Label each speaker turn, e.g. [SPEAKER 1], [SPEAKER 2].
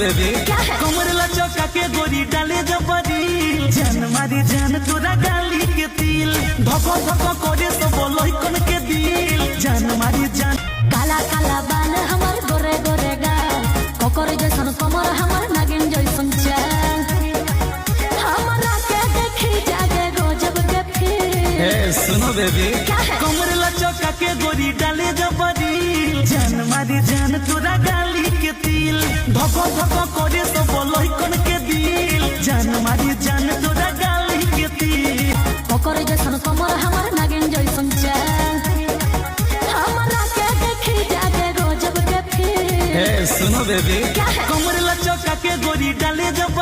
[SPEAKER 1] Baby
[SPEAKER 2] कमर लचका के गोरी डाले जबरी जान मारी जान तोरा गाली के तिल धको धको करे सब लइकन के दिल जान मारी जान
[SPEAKER 3] काला काला बाल हमार गोरे गोरे गाल कोकर जैसन कमर हमार नागिन जैसन चाल हमरा के देखी जागे गजब के फील।
[SPEAKER 1] हे सुनो बेबी
[SPEAKER 2] कमर लचका के गोरी डाले जबरी जान मारी जान तोरा गाली के तिल धको धको करे सब लइकन के दिल जान मारी जान तोरा गाली के तिल
[SPEAKER 3] कोकर जैसन कमर हमार नागिन जैसन चाल हमरा के देखी जागे गजब के फील।
[SPEAKER 1] हे सुनो बेबी
[SPEAKER 2] कमर लचका के गोरी डाले जब